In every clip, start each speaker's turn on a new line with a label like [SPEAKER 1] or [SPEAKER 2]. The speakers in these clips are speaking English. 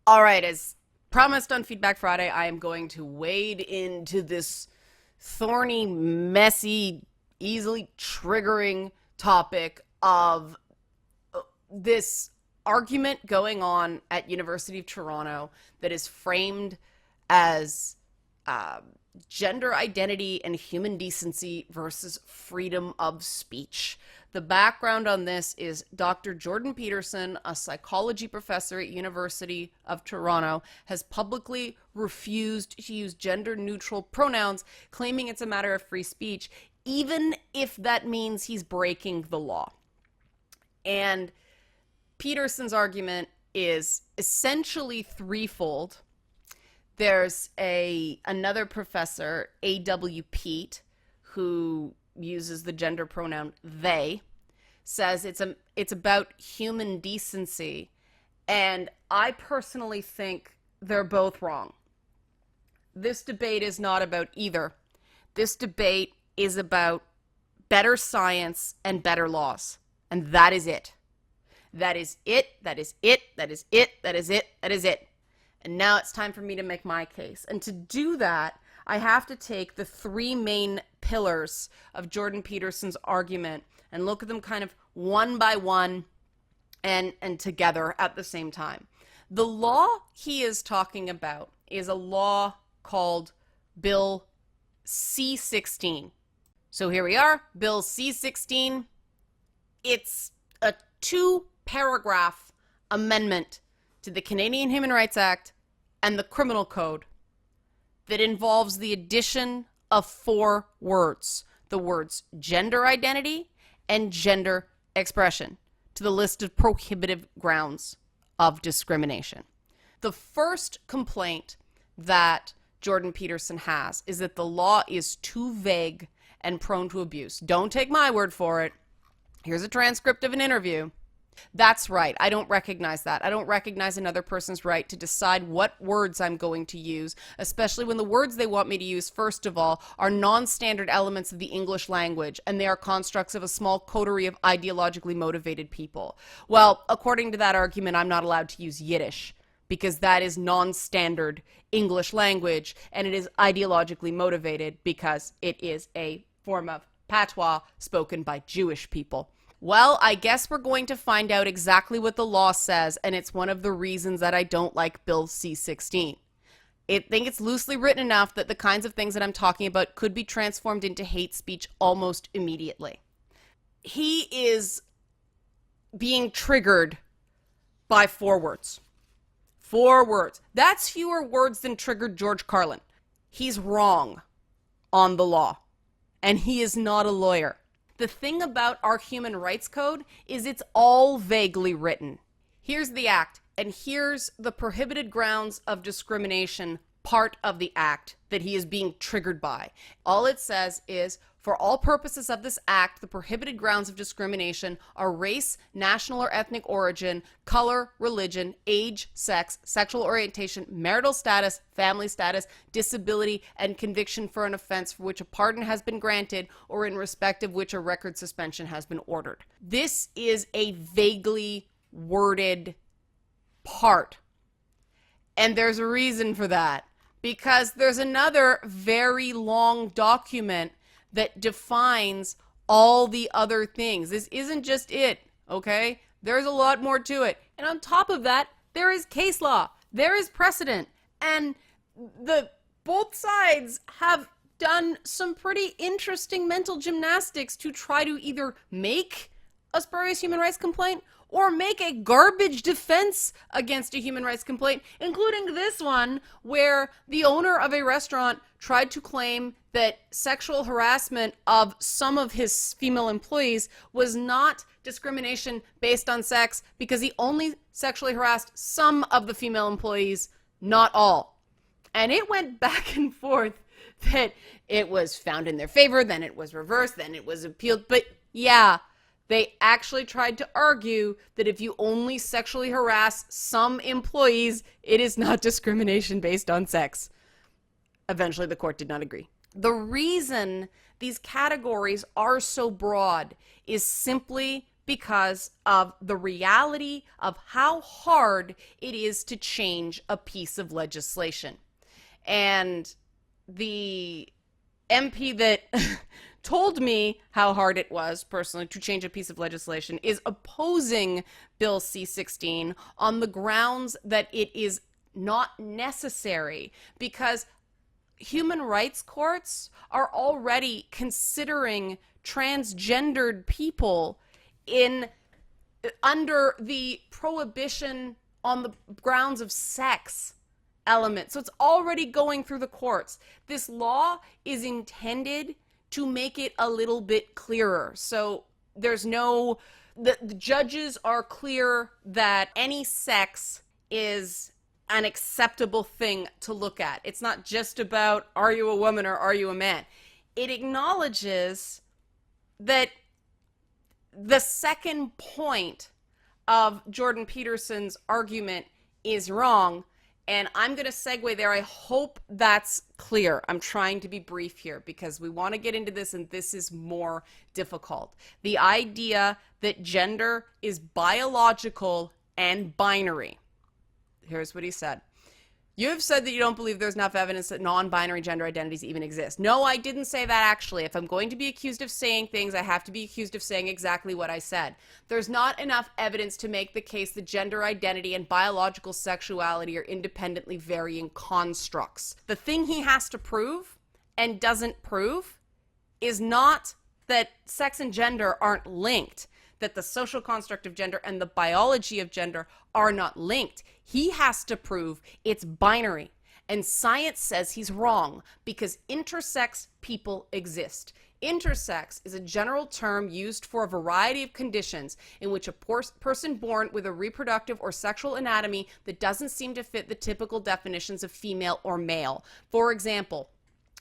[SPEAKER 1] All right, as promised on Feedback Friday, I am going to wade into this thorny, messy, easily triggering topic of this argument going on at University of Toronto that is framed as gender identity and human decency versus freedom of speech. The background on this is Dr. Jordan Peterson, a psychology professor at University of Toronto, has publicly refused to use gender-neutral pronouns, claiming it's a matter of free speech, even if that means he's breaking the law. And Peterson's argument is essentially threefold. There's another professor, A.W. Pete, who uses the gender pronoun they, says it's about human decency, and I personally think they're both wrong. This debate is not about either. This debate is about better science and better laws, and that is it. That is it, that is it, that is it, that is it, that is it. And now it's time for me to make my case. And to do that, I have to take the three main pillars of Jordan Peterson's argument and look at them kind of one by one and together at the same time. The law he is talking about is a law called Bill C16. So here we are, Bill C16. It's a 2-paragraph amendment to the Canadian Human Rights Act and the Criminal Code that involves the addition of 4 words, the words gender identity and gender expression, to the list of prohibitive grounds of discrimination. The first complaint that Jordan Peterson has is that the law is too vague and prone to abuse. Don't take my word for it. Here's a transcript of an interview. That's right. I don't recognize that. I don't recognize another person's right to decide what words I'm going to use, especially when the words they want me to use, first of all, are non-standard elements of the English language, and they are constructs of a small coterie of ideologically motivated people. Well, according to that argument, I'm not allowed to use Yiddish, because that is non-standard English language, and it is ideologically motivated because it is a form of patois spoken by Jewish people. Well, I guess we're going to find out exactly what the law says, and it's one of the reasons that I don't like Bill C16. I think it's loosely written enough that the kinds of things that I'm talking about could be transformed into hate speech almost immediately. He is being triggered by 4 words. 4 words. That's fewer words than triggered George Carlin. He's wrong on the law, and he is not a lawyer. The thing about our human rights code is it's all vaguely written. Here's the act, and here's the prohibited grounds of discrimination part of the act that he is being triggered by. All it says is, for all purposes of this act, the prohibited grounds of discrimination are race, national or ethnic origin, color, religion, age, sex, sexual orientation, marital status, family status, disability, and conviction for an offense for which a pardon has been granted or in respect of which a record suspension has been ordered. This is a vaguely worded part. And there's a reason for that, because there's another very long document that defines all the other things. This isn't just it, okay? There's a lot more to it. And on top of that, there is case law. There is precedent. And both sides have done some pretty interesting mental gymnastics to try to either make a spurious human rights complaint or make a garbage defense against a human rights complaint, including this one where the owner of a restaurant tried to claim that sexual harassment of some of his female employees was not discrimination based on sex because he only sexually harassed some of the female employees, not all. And it went back and forth that it was found in their favor, then it was reversed, then it was appealed. But yeah, they actually tried to argue that if you only sexually harass some employees, it is not discrimination based on sex. Eventually, the court did not agree. The reason these categories are so broad is simply because of the reality of how hard it is to change a piece of legislation. And the MP that told me how hard it was personally to change a piece of legislation is opposing Bill C16 on the grounds that it is not necessary, because human rights courts are already considering transgendered people under the prohibition on the grounds of sex element. So it's already going through the courts. This law is intended to make it a little bit clearer. So there's no, the judges are clear that any sex is an acceptable thing to look at. It's not just about, are you a woman or are you a man? It acknowledges that the second point of Jordan Peterson's argument is wrong. And I'm going to segue there. I hope that's clear. I'm trying to be brief here because we want to get into this, and this is more difficult. The idea that gender is biological and binary. Here's what he said. You have said that you don't believe there's enough evidence that non-binary gender identities even exist. No, I didn't say that actually. If I'm going to be accused of saying things, I have to be accused of saying exactly what I said. There's not enough evidence to make the case that gender identity and biological sexuality are independently varying constructs. The thing he has to prove and doesn't prove is not that sex and gender aren't linked, that the social construct of gender and the biology of gender are not linked. He has to prove it's binary. And science says he's wrong because intersex people exist. Intersex is a general term used for a variety of conditions in which a person born with a reproductive or sexual anatomy that doesn't seem to fit the typical definitions of female or male. For example,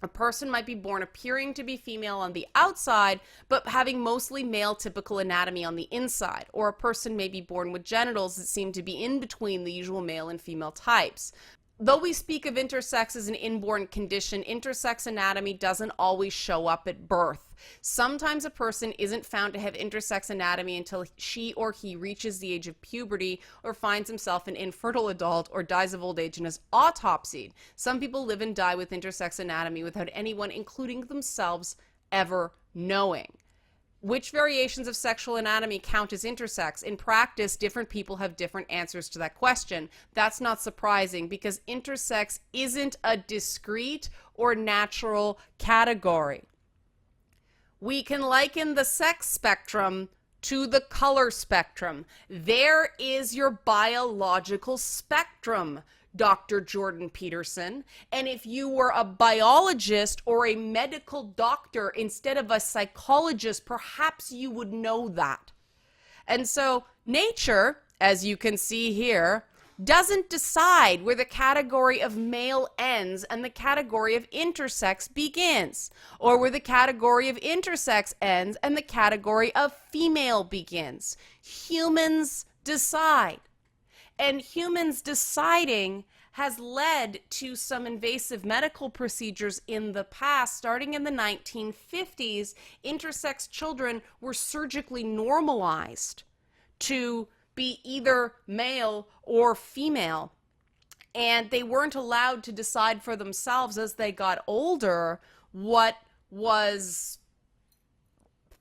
[SPEAKER 1] a person might be born appearing to be female on the outside, but having mostly male typical anatomy on the inside. Or a person may be born with genitals that seem to be in between the usual male and female types. Though we speak of intersex as an inborn condition, intersex anatomy doesn't always show up at birth. Sometimes a person isn't found to have intersex anatomy until she or he reaches the age of puberty or finds himself an infertile adult or dies of old age and is autopsied. Some people live and die with intersex anatomy without anyone, including themselves, ever knowing. Which variations of sexual anatomy count as intersex? In practice, different people have different answers to that question. That's not surprising because intersex isn't a discrete or natural category. We can liken the sex spectrum to the color spectrum. There is your biological spectrum, Dr. Jordan Peterson. And if you were a biologist or a medical doctor instead of a psychologist, perhaps you would know that. And so nature, as you can see here, doesn't decide where the category of male ends and the category of intersex begins, or where the category of intersex ends and the category of female begins. Humans decide. And humans deciding has led to some invasive medical procedures in the past. Starting in the 1950s, intersex children were surgically normalized to be either male or female. And they weren't allowed to decide for themselves as they got older what was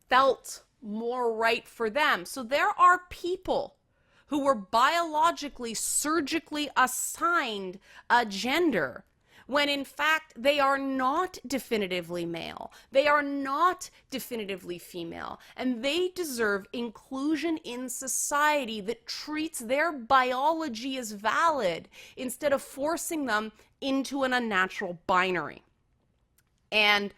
[SPEAKER 1] felt more right for them. So there are people who were biologically, surgically assigned a gender, when in fact they are not definitively male, they are not definitively female, and they deserve inclusion in society that treats their biology as valid instead of forcing them into an unnatural binary. And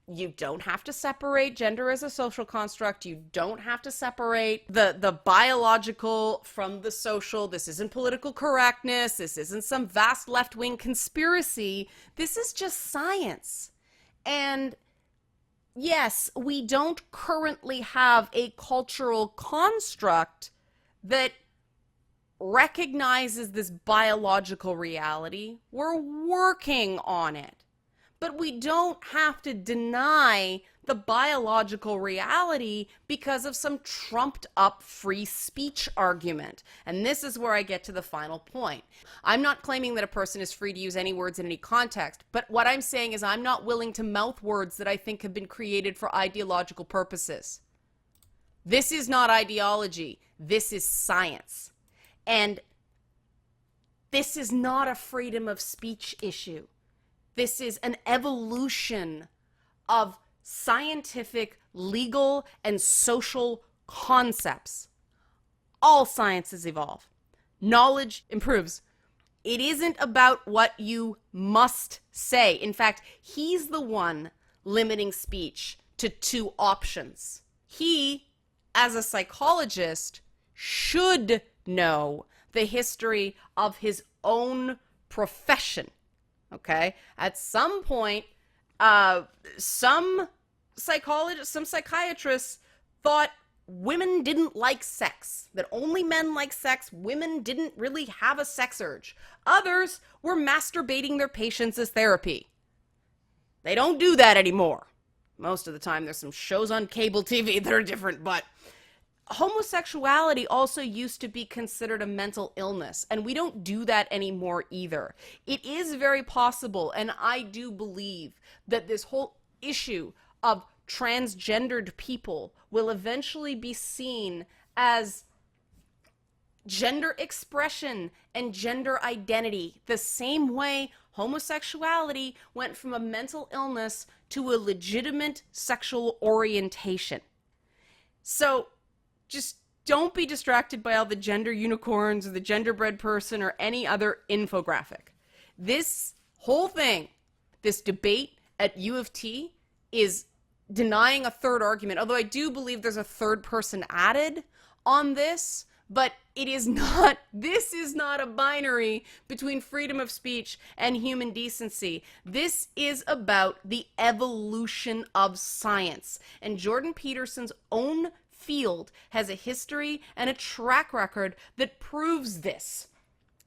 [SPEAKER 1] you don't have to separate gender as a social construct. You don't have to separate the biological from the social. This isn't political correctness. This isn't some vast left-wing conspiracy. This is just science. And yes, we don't currently have a cultural construct that recognizes this biological reality. We're working on it. But we don't have to deny the biological reality because of some trumped up free speech argument. And this is where I get to the final point. I'm not claiming that a person is free to use any words in any context, but what I'm saying is I'm not willing to mouth words that I think have been created for ideological purposes. This is not ideology. This is science. And this is not a freedom of speech issue. This is an evolution of scientific, legal, and social concepts. All sciences evolve. Knowledge improves. It isn't about what you must say. In fact, he's the one limiting speech to two options. He, as a psychologist, should know the history of his own profession. Okay? At some point, some psychiatrists thought women didn't like sex, that only men like sex, women didn't really have a sex urge. Others were masturbating their patients as therapy. They don't do that anymore. Most of the time, there's some shows on cable TV that are different, but homosexuality also used to be considered a mental illness, and we don't do that anymore either. It is very possible, and I do believe that this whole issue of transgendered people will eventually be seen as gender expression and gender identity, the same way homosexuality went from a mental illness to a legitimate sexual orientation. So just don't be distracted by all the gender unicorns or the genderbread person or any other infographic. This whole thing, this debate at U of T, is denying a third argument, although I do believe there's a third person added on this, but it is not, this is not a binary between freedom of speech and human decency. This is about the evolution of science, and Jordan Peterson's own field has a history and a track record that proves this.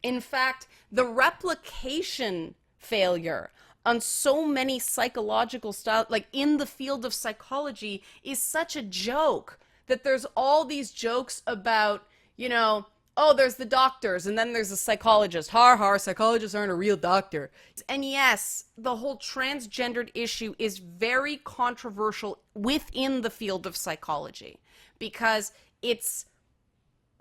[SPEAKER 1] In fact, the replication failure on so many psychological styles, like in the field of psychology, is such a joke that there's all these jokes about, you know, oh, there's the doctors and then there's a psychologist. Har har, psychologists aren't a real doctor. And yes, the whole transgendered issue is very controversial within the field of psychology, because it's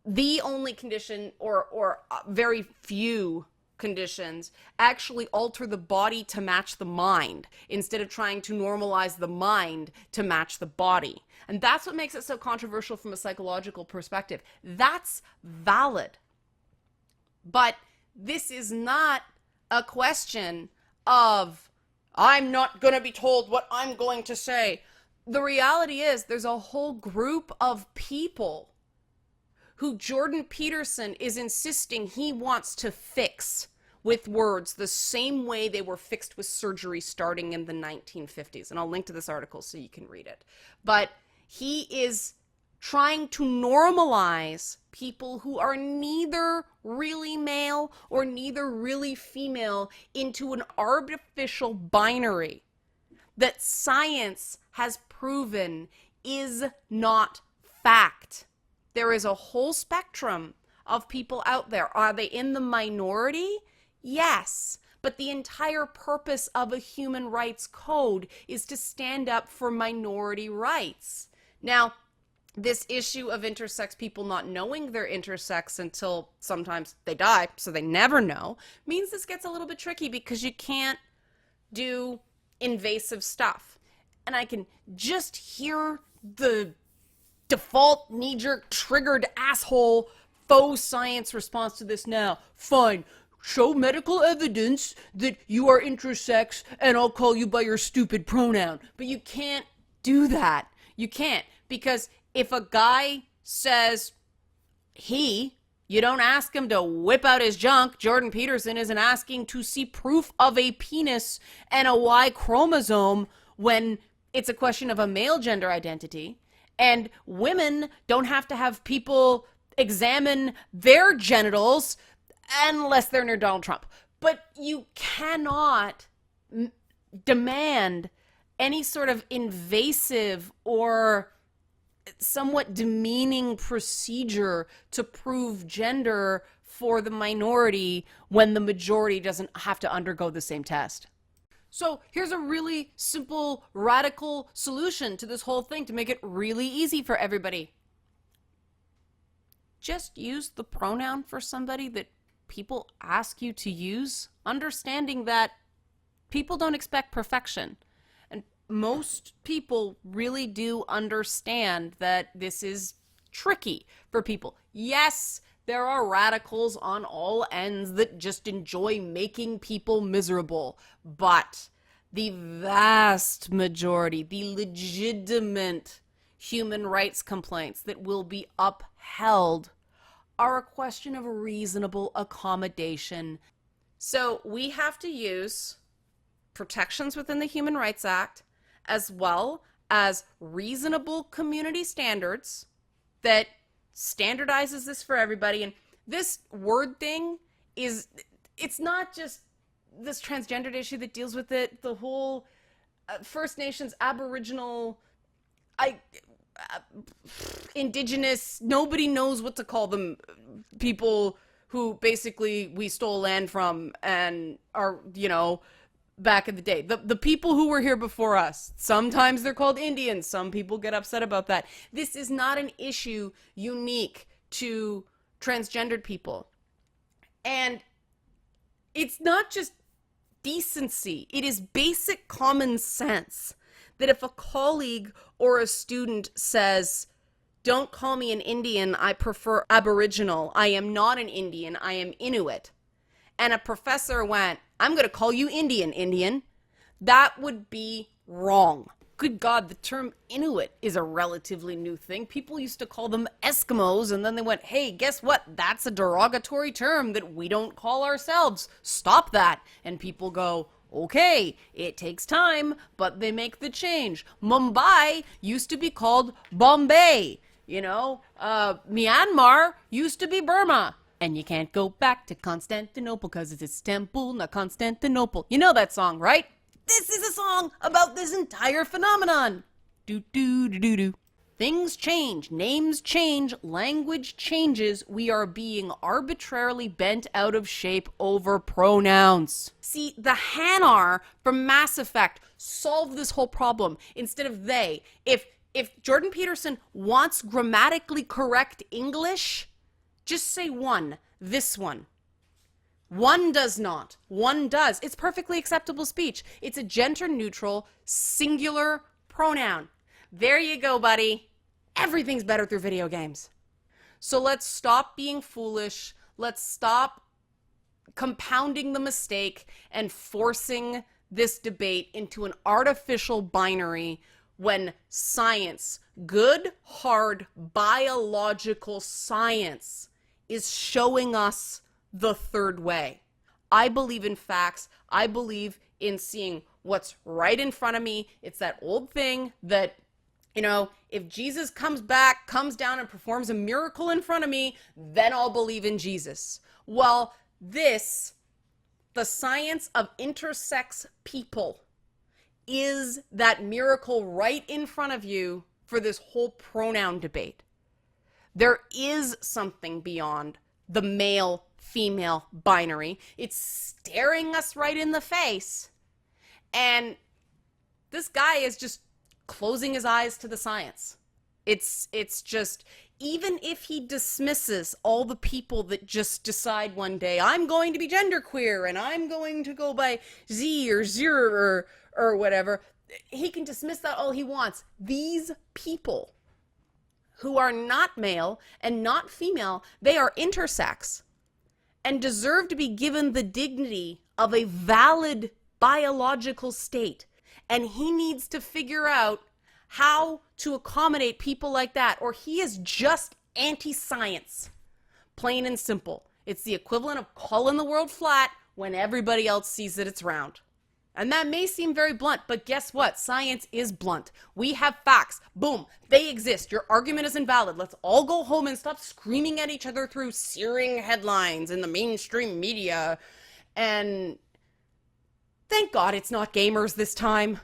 [SPEAKER 1] the only condition, or very few conditions, actually alter the body to match the mind instead of trying to normalize the mind to match the body. And that's what makes it so controversial from a psychological perspective. That's valid. But this is not a question of, I'm not going to be told what I'm going to say. The reality is there's a whole group of people who Jordan Peterson is insisting he wants to fix with words the same way they were fixed with surgery starting in the 1950s. And I'll link to this article so you can read it. But he is trying to normalize people who are neither really male or neither really female into an artificial binary that science has proven is not fact. There is a whole spectrum of people out there. Are they in the minority? Yes. But the entire purpose of a human rights code is to stand up for minority rights. Now, this issue of intersex people not knowing they're intersex until sometimes they die, so they never know, means this gets a little bit tricky because you can't do invasive stuff. And I can just hear the default knee-jerk triggered asshole faux science response to this now. Fine, show medical evidence that you are intersex and I'll call you by your stupid pronoun. But you can't do that. You can't, because if a guy says he, you don't ask him to whip out his junk. Jordan Peterson isn't asking to see proof of a penis and a Y chromosome when it's a question of a male gender identity. And women don't have to have people examine their genitals unless they're near Donald Trump. But you cannot demand any sort of invasive or somewhat demeaning procedure to prove gender for the minority when the majority doesn't have to undergo the same test. So here's a really simple, radical solution to this whole thing to make it really easy for everybody. Just use the pronoun for somebody that people ask you to use, understanding that people don't expect perfection. And most people really do understand that this is tricky for people. Yes, there are radicals on all ends that just enjoy making people miserable, but the vast majority, the legitimate human rights complaints that will be upheld are a question of reasonable accommodation. So we have to use protections within the Human Rights Act as well as reasonable community standards that standardizes this for everybody. And this word thing it's not just this transgendered issue that deals with it. The whole First Nations, Aboriginal, Indigenous, nobody knows what to call them, people who basically we stole land from and are, back in the day. The people who were here before us, sometimes they're called Indians. Some people get upset about that. This is not an issue unique to transgendered people. And it's not just decency. It is basic common sense that if a colleague or a student says, "Don't call me an Indian, I prefer Aboriginal. I am not an Indian, I am Inuit." And a professor went, "I'm going to call you Indian," that would be wrong. Good God, the term Inuit is a relatively new thing. People used to call them Eskimos, and then they went, "Hey, guess what? That's a derogatory term that we don't call ourselves. Stop that." And people go, "Okay, it takes time, but they make the change." Mumbai used to be called Bombay. Myanmar used to be Burma. And you can't go back to Constantinople because it's Istanbul, not Constantinople. You know that song, right? This is a song about this entire phenomenon. Do. Things change, names change, language changes. We are being arbitrarily bent out of shape over pronouns. See, the Hanar from Mass Effect solved this whole problem instead of they. If Jordan Peterson wants grammatically correct English, just say one, this one. One does not. One does. It's perfectly acceptable speech. It's a gender-neutral, singular pronoun. There you go, buddy. Everything's better through video games. So let's stop being foolish. Let's stop compounding the mistake and forcing this debate into an artificial binary when science, good, hard, biological science, is showing us the third way. I believe in facts. I believe in seeing what's right in front of me. It's that old thing that, if Jesus comes back, comes down and performs a miracle in front of me, then I'll believe in Jesus. Well, the science of intersex people, is that miracle right in front of you for this whole pronoun debate. There is something beyond the male-female binary. It's staring us right in the face. And this guy is just closing his eyes to the science. It's just, even if he dismisses all the people that just decide one day, I'm going to be genderqueer and I'm going to go by Z or Zir or whatever, he can dismiss that all he wants. These people who are not male and not female, they are intersex and deserve to be given the dignity of a valid biological state. And he needs to figure out how to accommodate people like that, or he is just anti-science. Plain and simple. It's the equivalent of calling the world flat when everybody else sees that it's round. And that may seem very blunt, but guess what? Science is blunt. We have facts. Boom. They exist. Your argument is invalid. Let's all go home and stop screaming at each other through searing headlines in the mainstream media. And thank God it's not gamers this time.